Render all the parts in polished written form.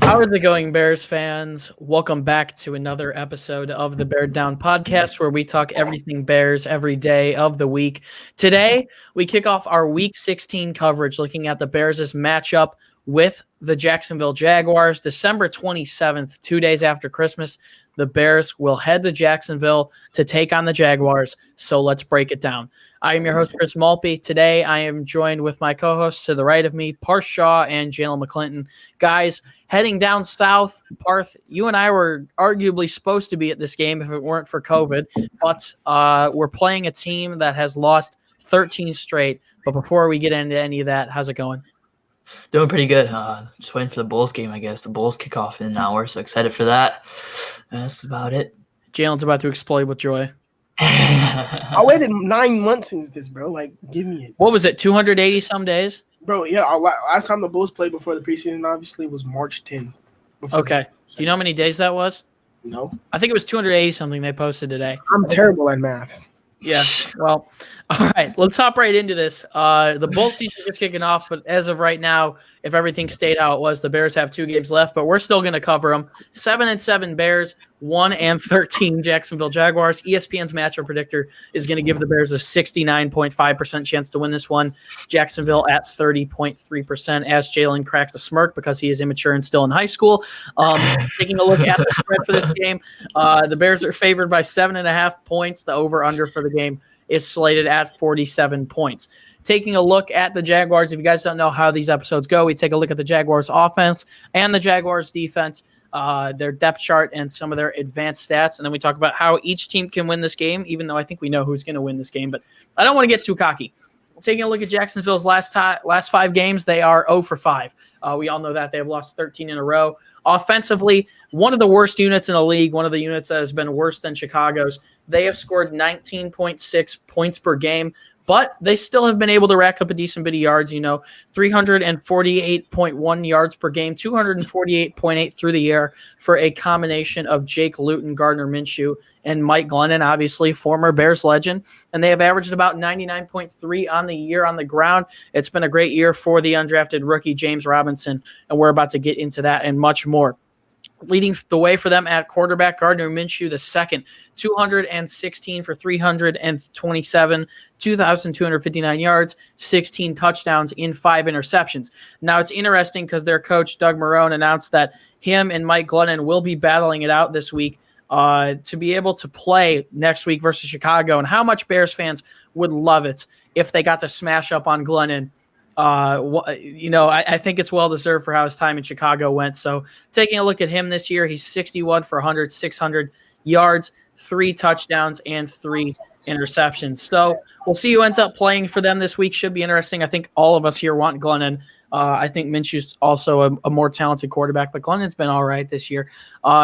How is it going, Bears fans? Welcome back to another episode of the Bear Down podcast, where we talk everything Bears every day of the week. Today, we kick off our Week 16 coverage, looking at the Bears' matchup with the Jacksonville Jaguars. December 27th, 2 days after Christmas, the Bears will head to Jacksonville to take on the Jaguars. So let's break it down. I am your host, Chris Malpe. Today, I am joined with my co-hosts to the right of me, Parth Shaw and Jaylen McClinton. Guys, heading down south, Parth, you and I were arguably supposed to be at this game if it weren't for COVID, but we're playing a team that has lost 13 straight. But before we get into any of that, how's it going? Doing pretty good. Just waiting for the Bulls game, I guess. The Bulls kick off in an hour, so excited for that. That's about it. Jaylen's about to explode with joy. I waited 9 months since this, bro. Like, give me it. What was it, 280-some days? Bro, yeah, last time the Bulls played before the preseason, obviously, was March 10. Okay. Do you know how many days that was? No. I think it was 280-something they posted today. I'm terrible at math. Yeah, well, all right, let's hop right into this. The Bulls season is kicking off, but as of right now, if everything stayed how it was, the Bears have 2 games left, but we're still going to cover them. 7-7 Bears, 1-13 Jacksonville Jaguars. ESPN's matchup predictor is going to give the Bears a 69.5% chance to win this one. Jacksonville at 30.3%, as Jaylen cracks a smirk because he is immature and still in high school. Taking a look at the spread for this game, the Bears are favored by 7.5 points. The over-under for the game is slated at 47 points. Taking a look at the Jaguars, if you guys don't know how these episodes go, we take a look at the Jaguars offense and the Jaguars defense, their depth chart and some of their advanced stats, and then we talk about how each team can win this game, even though I think we know who's going to win this game, but I don't want to get too cocky. Taking a look at Jacksonville's last 5 games, they are 0-5. We all know that. They have lost 13 in a row. Offensively, one of the worst units in the league, one of the units that has been worse than Chicago's. They have scored 19.6 points per game, but they still have been able to rack up a decent bit of yards, 348.1 yards per game, 248.8 through the air for a combination of Jake Luton, Gardner Minshew, and Mike Glennon, obviously former Bears legend. And they have averaged about 99.3 on the year on the ground. It's been a great year for the undrafted rookie James Robinson, and we're about to get into that and much more. Leading the way for them at quarterback, Gardner Minshew, the second, 216 for 327, 2,259 yards, 16 touchdowns in 5 interceptions. Now, it's interesting because their coach, Doug Marrone, announced that him and Mike Glennon will be battling it out this week to be able to play next week versus Chicago, and how much Bears fans would love it if they got to smash up on Glennon. I think it's well-deserved for how his time in Chicago went. So taking a look at him this year, he's 61 for 100, 600 yards, 3 touchdowns, and 3 interceptions. So we'll see who ends up playing for them this week. Should be interesting. I think all of us here want Glennon. I think Minshew's also a more talented quarterback, but Glennon's been all right this year.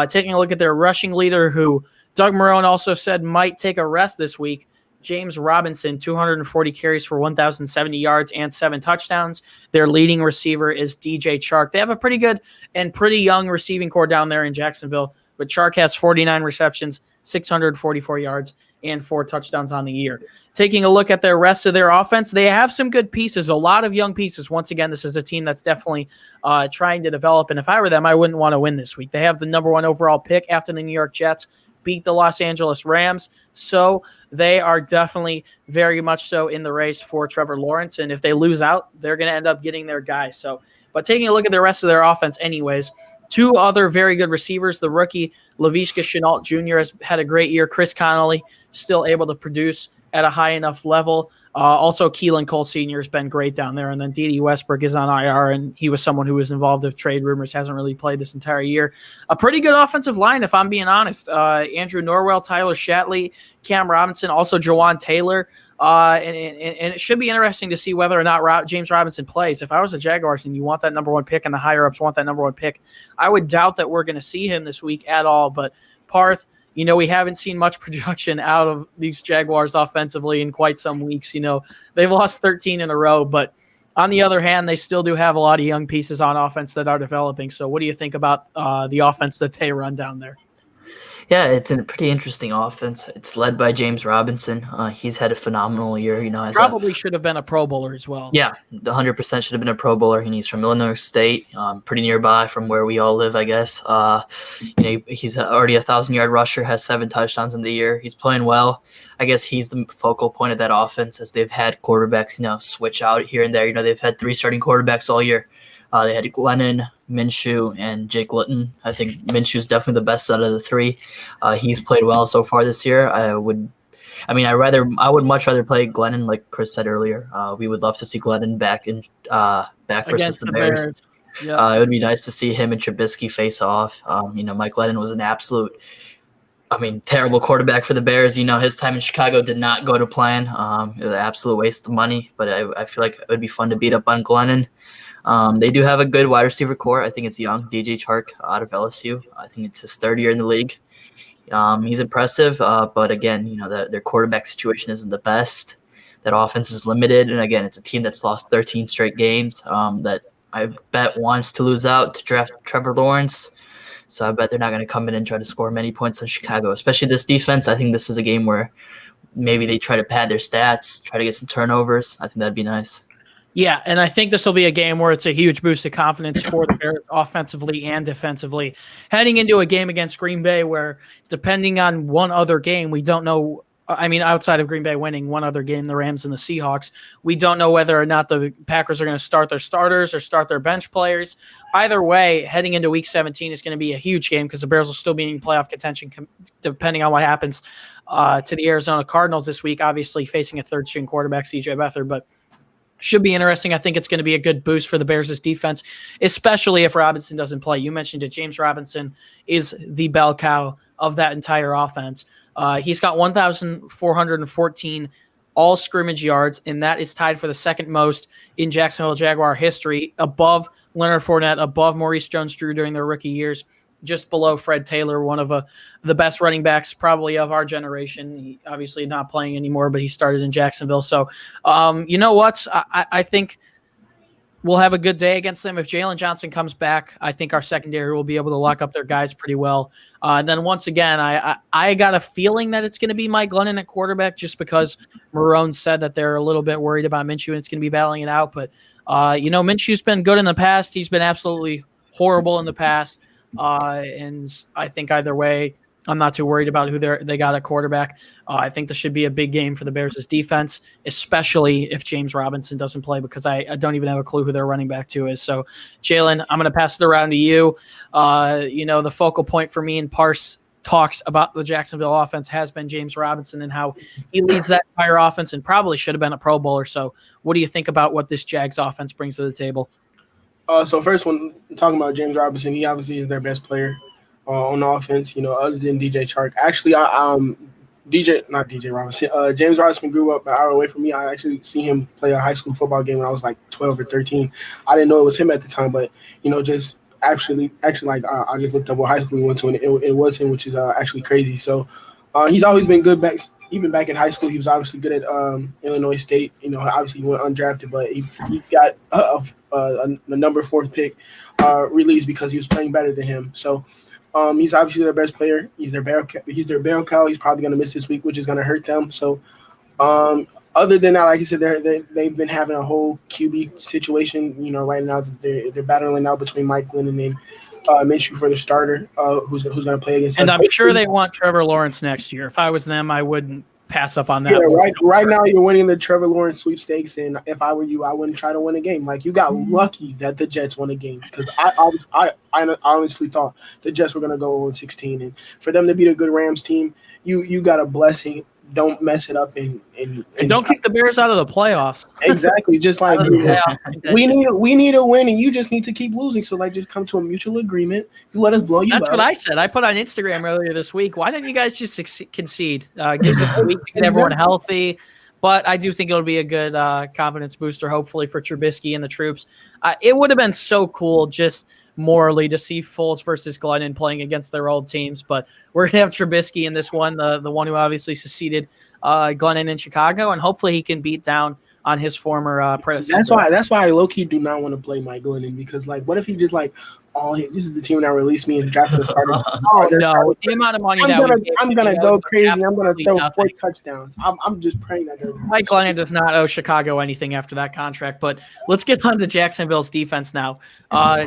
Taking a look at their rushing leader, who Doug Marrone also said might take a rest this week, James Robinson, 240 carries for 1,070 yards and 7 touchdowns. Their leading receiver is DJ Chark. They have a pretty good and pretty young receiving core down there in Jacksonville, but Chark has 49 receptions, 644 yards, and 4 touchdowns on the year. Taking a look at the rest of their offense, they have some good pieces, a lot of young pieces. Once again, this is a team that's definitely trying to develop, and if I were them, I wouldn't want to win this week. They have the number 1 overall pick after the New York Jets beat the Los Angeles Rams, so they are definitely very much so in the race for Trevor Lawrence, and if they lose out, they're going to end up getting their guy. So, but taking a look at the rest of their offense anyways, 2 other very good receivers. The rookie Laviska Shenault Jr. has had a great year. Chris Connolly still able to produce at a high enough level. Also, Keelan Cole Sr. has been great down there. And then D.D. Westbrook is on IR, and he was someone who was involved with trade rumors, hasn't really played this entire year. A pretty good offensive line, if I'm being honest. Andrew Norwell, Tyler Shatley, Cam Robinson, also Jawan Taylor. And it should be interesting to see whether or not James Robinson plays. If I was a Jaguars and you want that number 1 pick and the higher-ups want that number 1 pick, I would doubt that we're going to see him this week at all. But Parth, we haven't seen much production out of these Jaguars offensively in quite some weeks. They've lost 13 in a row, but on the other hand, they still do have a lot of young pieces on offense that are developing. So what do you think about the offense that they run down there? Yeah, it's a pretty interesting offense. It's led by James Robinson. He's had a phenomenal year, Probably should have been a Pro Bowler as well. Yeah, 100% should have been a Pro Bowler, and he's from Illinois State, pretty nearby from where we all live, I guess. He's already a 1,000-yard rusher, has 7 touchdowns in the year. He's playing well. I guess he's the focal point of that offense as they've had quarterbacks, switch out here and there. They've had 3 starting quarterbacks all year. They had Glennon, Minshew, and Jake Luton. I think Minshew's definitely the best out of the 3. He's played well so far this year. I would much rather play Glennon, like Chris said earlier. We would love to see Glennon back versus the Bears. Yeah. It would be nice to see him and Trubisky face off. Mike Glennon was an absolute, terrible quarterback for the Bears. His time in Chicago did not go to plan. It was an absolute waste of money, but I feel like it would be fun to beat up on Glennon. They do have a good wide receiver core. I think it's young, DJ Chark out of LSU. I think it's his 3rd year in the league. He's impressive, but again, their quarterback situation isn't the best. That offense is limited, and again, it's a team that's lost 13 straight games that I bet wants to lose out to draft Trevor Lawrence. So I bet they're not going to come in and try to score many points on Chicago, especially this defense. I think this is a game where maybe they try to pad their stats, try to get some turnovers. I think that'd be nice. Yeah, and I think this will be a game where it's a huge boost of confidence for the Bears offensively and defensively. Heading into a game against Green Bay where, depending on one other game, we don't know – outside of Green Bay winning one other game, the Rams and the Seahawks, we don't know whether or not the Packers are going to start their starters or start their bench players. Either way, heading into Week 17 is going to be a huge game because the Bears will still be in playoff contention depending on what happens to the Arizona Cardinals this week, obviously facing a third-string quarterback, C.J. Beathard, but – should be interesting. I think it's going to be a good boost for the Bears' defense, especially if Robinson doesn't play. You mentioned it. James Robinson is the bell cow of that entire offense. He's got 1,414 all scrimmage yards, and that is tied for the second most in Jacksonville Jaguar history, above Leonard Fournette, above Maurice Jones-Drew during their rookie years, just below Fred Taylor, one of the best running backs probably of our generation. He obviously not playing anymore, but he started in Jacksonville. So, you know what? I think we'll have a good day against them. If Jaylen Johnson comes back, I think our secondary will be able to lock up their guys pretty well. And then once again, I got a feeling that it's going to be Mike Glennon at quarterback just because Marone said that they're a little bit worried about Minshew and it's going to be battling it out. But, Minshew's been good in the past. He's been absolutely horrible in the past. And I think either way, I'm not too worried about who they got at quarterback. I think this should be a big game for the Bears' defense, especially if James Robinson doesn't play, because I don't even have a clue who their running back 2 is. So, Jaylen, I'm going to pass it around to you. The focal point for me and Parth talks about the Jacksonville offense has been James Robinson and how he leads that entire offense and probably should have been a Pro Bowler. So what do you think about what this Jags offense brings to the table? So first, when talking about James Robinson, he obviously is their best player on the offense, other than DJ Chark. Actually, James Robinson grew up an hour away from me. I actually seen him play a high school football game when I was like 12 or 13. I didn't know it was him at the time, but, just actually, I just looked up what high school he went to, and it was him, which is actually crazy. So he's always been good even back in high school. He was obviously good at Illinois State. Obviously he went undrafted, but he got the number 4th pick released because he was playing better than him. So he's obviously their best player. He's their bell cow. He's probably going to miss this week, which is going to hurt them. So other than that, like you said, they've been having a whole QB situation. Right now they're battling out between Mike Glennon and Minshew for the starter, who's going to play against. And I'm sure they want Trevor Lawrence next year. If I was them, I wouldn't pass up on that. Yeah, right now you're winning the Trevor Lawrence sweepstakes, and if I were you, I wouldn't try to win a game. Like, you got lucky that the Jets won a game, because I honestly thought the Jets were going to go 0-16, and for them to beat a good Rams team, you got a blessing. Don't mess it up and don't kick the Bears out of the playoffs. Exactly. Just like we need a win, and you just need to keep losing. So just come to a mutual agreement. You let us blow you. That's what I said. I put on Instagram earlier this week. Why didn't you guys just concede? Gives us a week to get everyone healthy. But I do think it'll be a good confidence booster, hopefully, for Trubisky and the troops. It would have been so cool just morally to see Foles versus Glennon playing against their old teams, but we're gonna have Trubisky in this one, the one who obviously succeeded Glennon in Chicago, and hopefully he can beat down on his former predecessor. That's why I low-key do not want to play Mike Glennon, because what if he just This is the team that released me and drafted a starter. Oh no, the amount of money I'm gonna go crazy. I'm gonna throw nothing. 4 touchdowns. I'm just praying that doesn't happen. Mike Glennon does not owe Chicago anything after that contract. But let's get on to Jacksonville's defense now.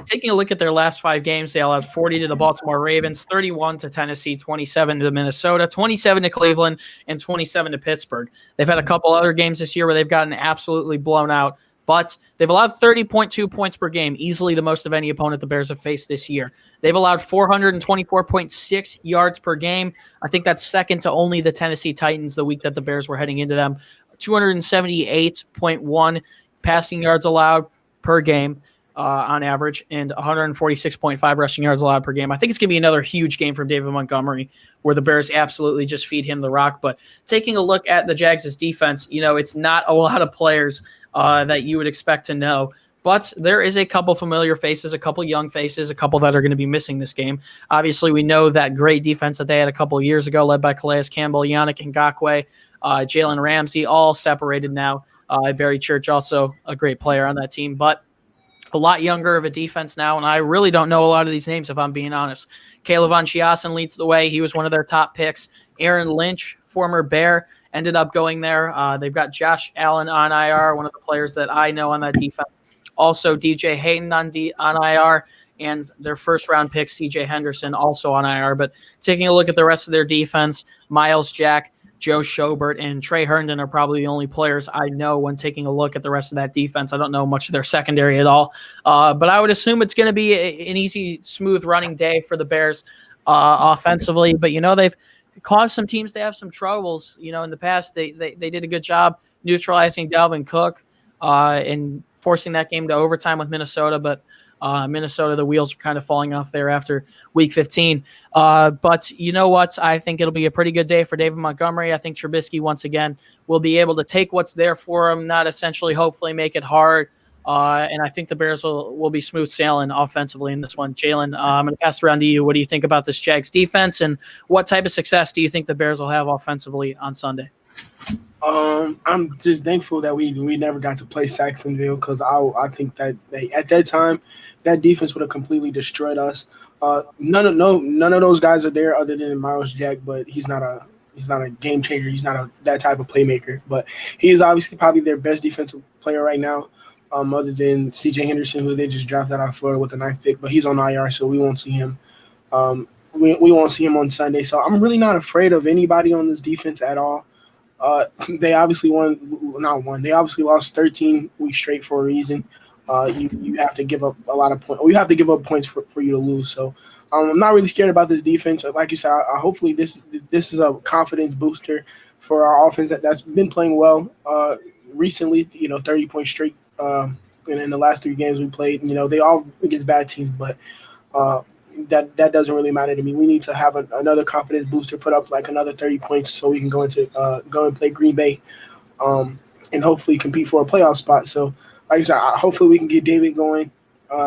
Taking a look at their last 5 games, they allowed 40 to the Baltimore Ravens, 31 to Tennessee, 27 to Minnesota, 27 to Cleveland, and 27 to Pittsburgh. They've had a couple other games this year where they've gotten absolutely blown out, but they've allowed 30.2 points per game, easily the most of any opponent the Bears have faced this year. They've allowed 424.6 yards per game. I think that's second to only the Tennessee Titans the week that the Bears were heading into them. 278.1 passing yards allowed per game on average, and 146.5 rushing yards allowed per game. I think it's going to be another huge game from David Montgomery where the Bears absolutely just feed him the rock. But taking a look at the Jags' defense, it's not a lot of players that you would expect to know. But there is a couple familiar faces, a couple young faces, a couple that are going to be missing this game. Obviously, we know that great defense that they had a couple of years ago, led by Calais Campbell, Yannick Ngakoue, Jalen Ramsey, all separated now. Barry Church, also a great player on that team, but a lot younger of a defense now, and I really don't know a lot of these names, if I'm being honest. Caleb Von Chiasen leads the way. He was one of their top picks. Aaron Lynch, former Bear, ended up going there. They've got Josh Allen on IR, one of the players that I know on that defense. Also, DJ Hayden on IR, and their first-round pick, CJ Henderson, also on IR. But taking a look at the rest of their defense, Miles Jack, Joe Schobert, and Trey Herndon are probably the only players I know when taking a look at the rest of that defense. I don't know much of their secondary at all. But I would assume it's going to be an easy, smooth running day for the Bears offensively. But, they've caused some teams to have some troubles. In the past, they did a good job neutralizing Dalvin Cook and forcing that game to overtime with Minnesota, but Minnesota, the wheels are kind of falling off there after week 15. But you know what? I think it'll be a pretty good day for David Montgomery. I think Trubisky, once again, will be able to take what's there for him, not essentially hopefully make it hard. And I think the Bears will be smooth sailing offensively in this one. Jaylen, I'm going to pass it around to you. What do you think about this Jags defense, and what type of success do you think the Bears will have offensively on Sunday? I'm just thankful that we never got to play Jacksonville, because I think that at that time that defense would have completely destroyed us. None of those guys are there other than Miles Jack, but he's not a game changer. He's not that type of playmaker, but he is obviously probably their best defensive player right now, other than CJ Henderson, who they just drafted out of Florida with the 9th pick, but he's on IR, so we won't see him. We won't see him on Sunday, so I'm really not afraid of anybody on this defense at all. They obviously They obviously lost 13 weeks straight for a reason. You have to give up a lot of points. Or you have to give up points for you to lose. So I'm not really scared about this defense. Like you said, hopefully this is a confidence booster for our offense that's been playing well recently. 30-point streak. And in the last 3 games we played, they all against bad teams, but that doesn't really matter to me. We need to have another confidence booster, put up like another 30 points so we can go and play Green Bay, and hopefully compete for a playoff spot. So, like I said, hopefully we can get David going.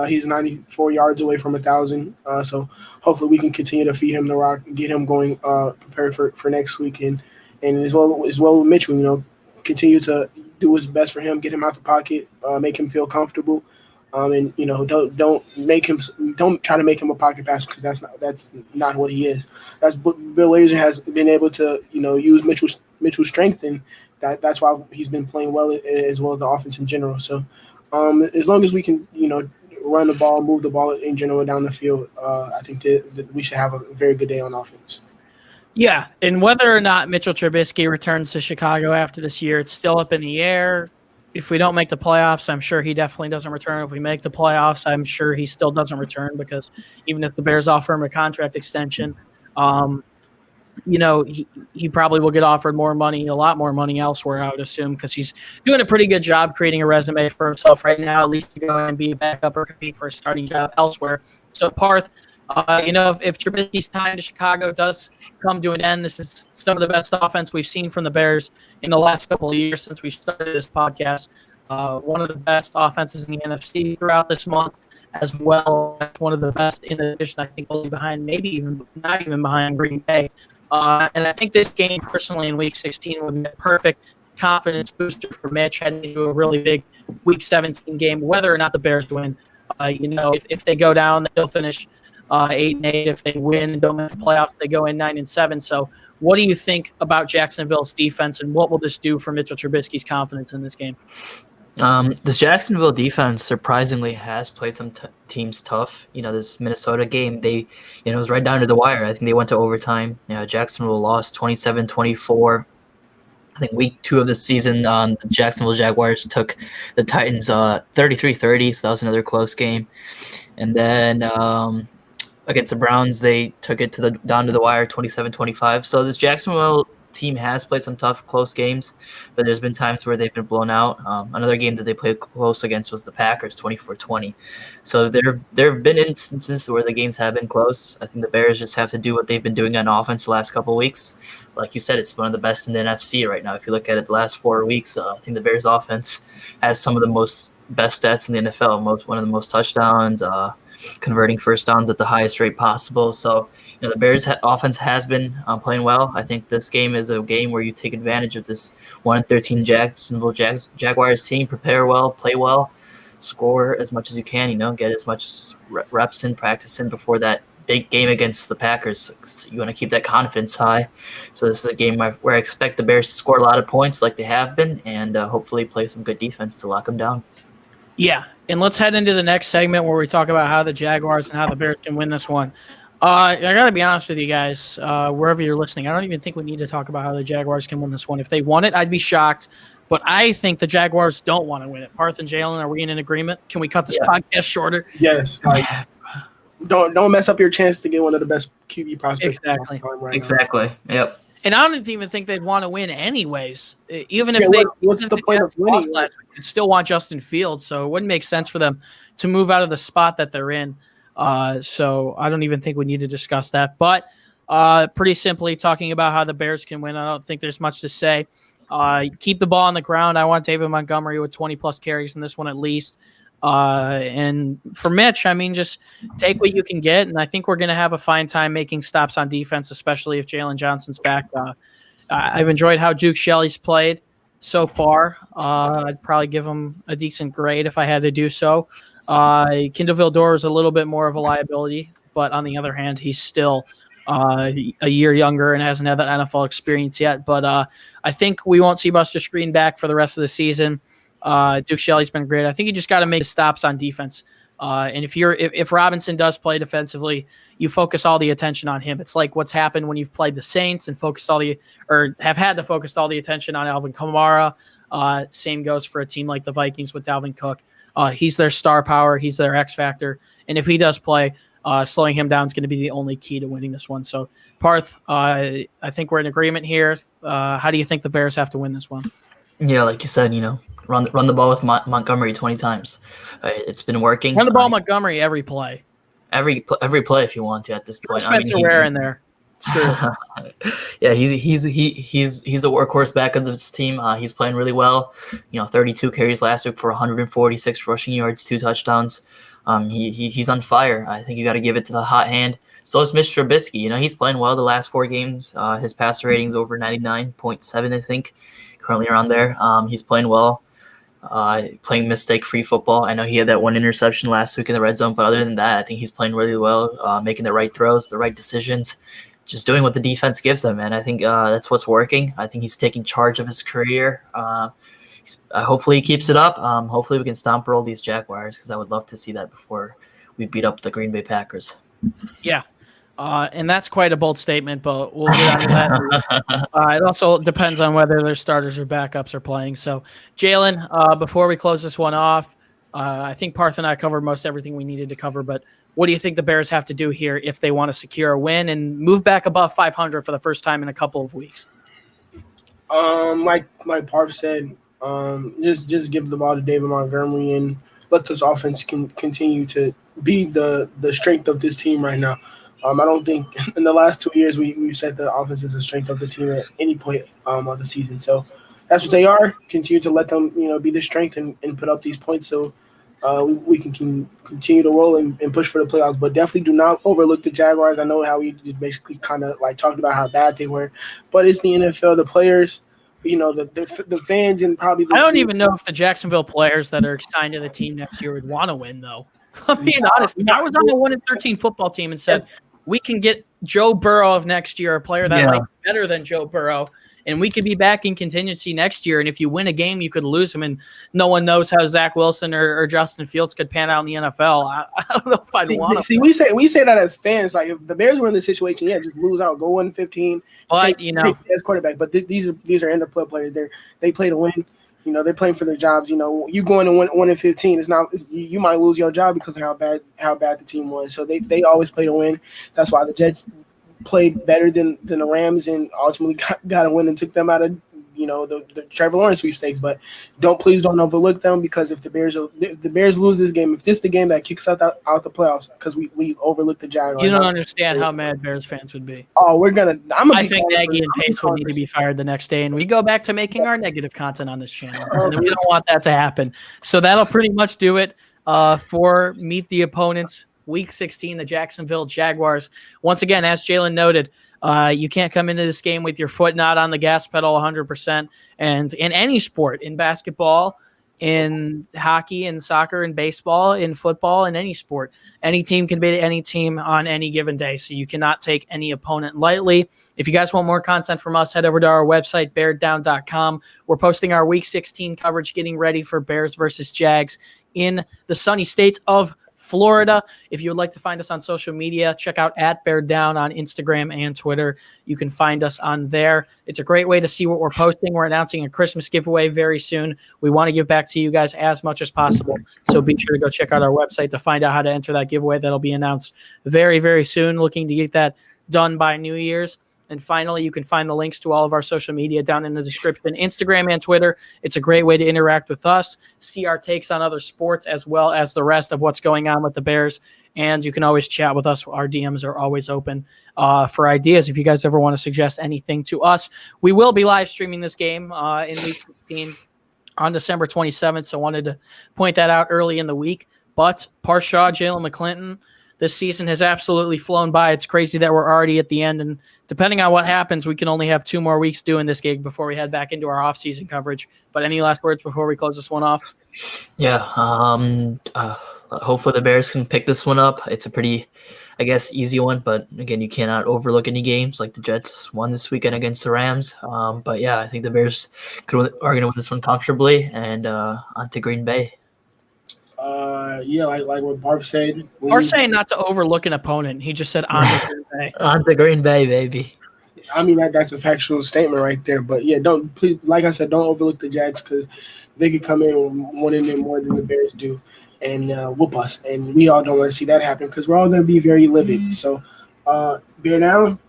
He's 94 yards away from 1,000. So hopefully we can continue to feed him the rock, get him going, prepared for next week, and as well with Mitchell. Continue to do his best for him, get him out the pocket, make him feel comfortable. And don't try to make him a pocket passer, because that's not what he is. That's Bill Lazor has been able to use Mitchell's strength, and that's why he's been playing well, as well as the offense in general. So as long as we can run the ball, move the ball in general down the field, I think that we should have a very good day on offense. Yeah, and whether or not Mitchell Trubisky returns to Chicago after this year, it's still up in the air. If we don't make the playoffs, I'm sure he definitely doesn't return. If we make the playoffs, I'm sure he still doesn't return, because even if the Bears offer him a contract extension, he probably will get offered more money, a lot more money elsewhere, I would assume, because he's doing a pretty good job creating a resume for himself right now, at least to go and be a backup or compete for a starting job elsewhere. So, Parth, if Trubisky's time to Chicago does come to an end, this is some of the best offense we've seen from the Bears in the last couple of years since we started this podcast. One of the best offenses in the NFC throughout this month, as well as one of the best in the division, I think, only behind, not even behind Green Bay. And I think this game, personally, in Week 16 would be a perfect confidence booster for Mitch heading into a really big Week 17 game, whether or not the Bears win. If they go down, they'll finish 8-8. If they win and don't make the playoffs, they go in 9-7. So, what do you think about Jacksonville's defense, and what will this do for Mitchell Trubisky's confidence in this game? This Jacksonville defense surprisingly has played some teams tough. This Minnesota game, it was right down to the wire. I think they went to overtime. Jacksonville lost 27-24. I think week 2 of the season, the Jacksonville Jaguars took the Titans 33-30, so that was another close game. And then against the Browns, they took it down to the wire, 27-25. So this Jacksonville team has played some tough, close games, but there's been times where they've been blown out. Another game that they played close against was the Packers, 24-20. So there have been instances where the games have been close. I think the Bears just have to do what they've been doing on offense the last couple of weeks. Like you said, it's one of the best in the NFC right now. If you look at it the last 4 weeks, I think the Bears offense has some of the best stats in the NFL, one of the most touchdowns, converting first downs at the highest rate possible. So, the Bears offense has been playing well. I think this game is a game where you take advantage of this 1-13 Jacksonville Jaguars team. Prepare well, play well, score as much as you can. Get as much reps in, practice in before that big game against the Packers. You want to keep that confidence high. So this is a game where I expect the Bears to score a lot of points like they have been, and hopefully play some good defense to lock them down. Yeah, and let's head into the next segment where we talk about how the Jaguars and how the Bears can win this one. I got to be honest with you guys, wherever you're listening, I don't even think we need to talk about how the Jaguars can win this one. If they won it, I'd be shocked. But I think the Jaguars don't want to win it. Parth and Jaylen, are we in an agreement? Can we cut this podcast shorter? Yes. Don't mess up your chance to get one of the best QB prospects. Exactly. Exactly. Yep. And I don't even think they'd want to win anyways. Even if what's the point of winning? They'd still want Justin Fields, so it wouldn't make sense for them to move out of the spot that they're in. So I don't even think we need to discuss that. But pretty simply, talking about how the Bears can win, I don't think there's much to say. Keep the ball on the ground. I want David Montgomery with 20-plus carries in this one at least. And for Mitch, just take what you can get. And I think we're going to have a fine time making stops on defense, especially if Jalen Johnson's back. I've enjoyed how Duke Shelley's played so far. I'd probably give him a decent grade if I had to do so. Kindle Vildor is a little bit more of a liability, but on the other hand, he's still a year younger and hasn't had that NFL experience yet. But I think we won't see Buster Screen back for the rest of the season. Duke Shelley's been great. I think you just got to make stops on defense. And if Robinson does play defensively, you focus all the attention on him. It's like what's happened when you've played the Saints and have had to focus all the attention on Alvin Kamara. Same goes for a team like the Vikings with Dalvin Cook. He's their star power. He's their X factor. And if he does play, slowing him down is going to be the only key to winning this one. So, Parth, I think we're in agreement here. How do you think the Bears have to win this one? Yeah, like you said, run the ball with Montgomery 20 times. It's been working. Run the ball Montgomery every play. Every play if you want to at this point. Spencer Ware in there. It's true. Yeah, he's a workhorse back of this team. He's playing really well. 32 carries last week for 146 rushing yards, 2 touchdowns. He's on fire. I think you got to give it to the hot hand. So is Mitch Trubisky. He's playing well the last 4 games. His passer rating's over 99.7, I think, currently around there. He's playing well, playing mistake-free football. I know he had that 1 interception last week in the red zone, but other than that, I think he's playing really well, making the right throws, the right decisions, just doing what the defense gives him. And I think that's what's working. I think he's taking charge of his career. Hopefully he keeps it up. Hopefully we can stomp roll these Jaguars, because I would love to see that before we beat up the Green Bay Packers. Yeah. And that's quite a bold statement, but we'll get on to that. It also depends on whether their starters or backups are playing. So, Jaylen, before we close this one off, I think Parth and I covered most everything we needed to cover, but what do you think the Bears have to do here if they want to secure a win and move back above 500 for the first time in a couple of weeks? Like Parth said, just give the ball to David Montgomery and let this offense continue to be the strength of this team right now. I don't think in the last 2 years we've said the offense is the strength of the team at any point of the season. So that's what they are. Continue to let them, be the strength and put up these points so we can continue to roll and push for the playoffs. But definitely do not overlook the Jaguars. I know how we just basically kind of talked about how bad they were, but it's the NFL. The players, the fans, and probably I don't even know if the Jacksonville players that are signed to the team next year would want to win, though. I'm being honest. If I was on a 1-13 football team and said, we can get Joe Burrow of next year, a player that might be better than Joe Burrow, and we could be back in contingency next year, and if you win a game, you could lose him, and no one knows how Zach Wilson or Justin Fields could pan out in the NFL. I don't know if I'd want to. We say that as fans. Like, if the Bears were in this situation, just lose out, go 1-15. But, as quarterback. But these are NFL players. They play to win. They're playing for their jobs. You going to 1-15. It's not. You might lose your job because of how bad the team was. So they always play to win. That's why the Jets played better than the Rams and ultimately got a win and took them out of the Trevor Lawrence sweepstakes. But please don't overlook them, because if the Bears lose this game, if this is the game that kicks out the playoffs, because we overlooked the Jaguars. You don't understand how mad Bears fans would be. Oh, I think Nagy and Pace would need to be fired the next day, and we go back to making our negative content on this channel. And we don't want that to happen. So that'll pretty much do it for Meet the Opponents. Week 16, the Jacksonville Jaguars. Once again, as Jaylen noted, you can't come into this game with your foot not on the gas pedal 100%. And in any sport, in basketball, in hockey, in soccer, in baseball, in football, in any sport, any team can beat any team on any given day. So you cannot take any opponent lightly. If you guys want more content from us, head over to our website, beardown.com. We're posting our Week 16 coverage, getting ready for Bears versus Jags in the sunny states of Florida. If you would like to find us on social media, check out @BearDown on Instagram and Twitter. You can find us on there. It's a great way to see what we're posting. We're announcing a Christmas giveaway very soon. We want to give back to you guys as much as possible. So be sure to go check out our website to find out how to enter that giveaway. That'll be announced very, very soon. Looking to get that done by New Year's. And finally, you can find the links to all of our social media down in the description, Instagram and Twitter. It's a great way to interact with us, see our takes on other sports, as well as the rest of what's going on with the Bears. And you can always chat with us. Our DMs are always open for ideas. If you guys ever want to suggest anything to us, we will be live streaming this game in Week 16 on December 27th. So wanted to point that out early in the week. But Parth, Jaylen McClinton, this season has absolutely flown by. It's crazy that we're already at the end, and depending on what happens, we can only have 2 more weeks doing this gig before we head back into our off-season coverage. But any last words before we close this one off? Yeah, hopefully the Bears can pick this one up. It's a pretty, easy one, but again, you cannot overlook any games like the Jets won this weekend against the Rams. But yeah, I think the Bears are going to win this one comfortably, and on to Green Bay. Like what Parth said. Parth saying not to overlook an opponent. He just said on to Green Bay. On to Green Bay, baby. I mean, that's a factual statement right there. But yeah, please, like I said, don't overlook the Jags, because they could come in wanting it more than the Bears do and whoop us. And we all don't want to see that happen, because we're all going to be very livid. So, bear down.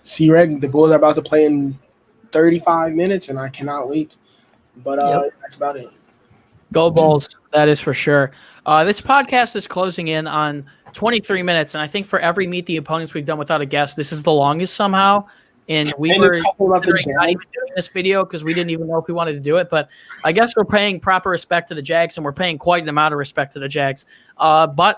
See Reg. The Bulls are about to play in 35 minutes, and I cannot wait. But that's about it. Go Bulls. That is for sure. This podcast is closing in on 23 minutes, and I think for every Meet the Opponents we've done without a guest, this is the longest somehow. And we were not even doing this video because we didn't even know if we wanted to do it. But I guess we're paying proper respect to the Jags, and we're paying quite an amount of respect to the Jags. Let's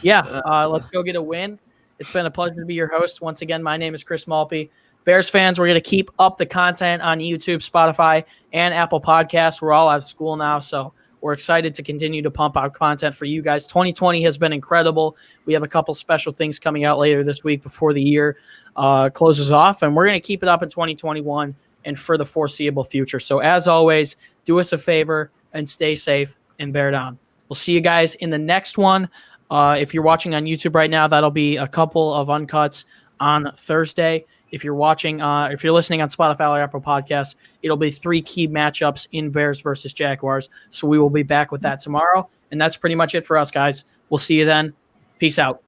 go get a win. It's been a pleasure to be your host. Once again, my name is Chris Malpe. Bears fans, we're going to keep up the content on YouTube, Spotify, and Apple Podcasts. We're all out of school now, so we're excited to continue to pump out content for you guys. 2020 has been incredible. We have a couple special things coming out later this week before the year closes off, and we're going to keep it up in 2021 and for the foreseeable future. So as always, do us a favor and stay safe and bear down. We'll see you guys in the next one. If you're watching on YouTube right now, that'll be a couple of uncuts on Thursday. If you're watching, if you're listening on Spotify or Apple Podcasts, it'll be 3 key matchups in Bears versus Jaguars. So we will be back with that tomorrow. And that's pretty much it for us, guys. We'll see you then. Peace out.